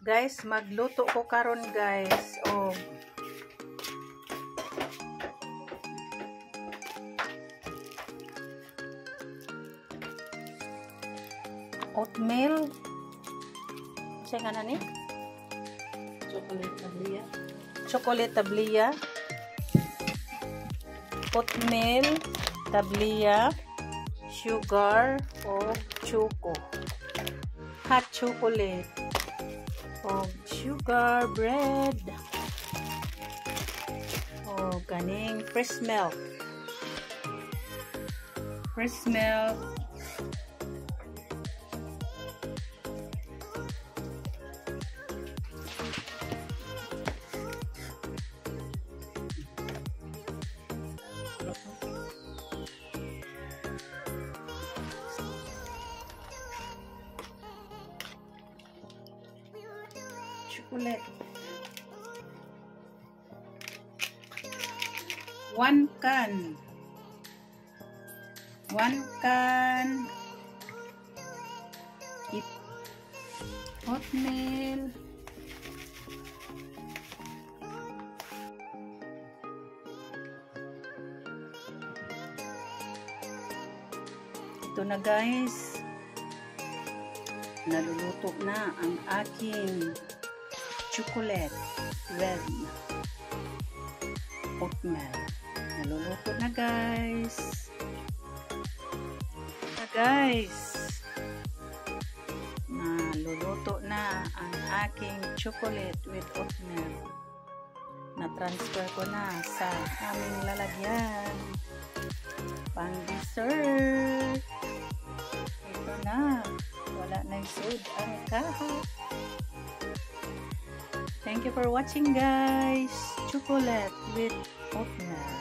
Guys, magluto ko karon guys. Oatmeal. Say nga na ni? Chocolate tablia. Chocolate tablia. Oatmeal tablia. Sugar o choco. Hot chocolate. O sugar bread. O kaning fresh milk. Fresh milk. Chocolate. 1 can. 1 can. Oatmeal. Ito na guys. Naluluto na ang aking chocolate red oatmeal. Naluluto na guys. Naluluto na ang aking chocolate with oatmeal. Na-transfer ko na sa aming lalagyan. Pang dessert. Ito na. Wala na yung sud ang kaha. Thank you for watching guys. Chocolate with oatmeal.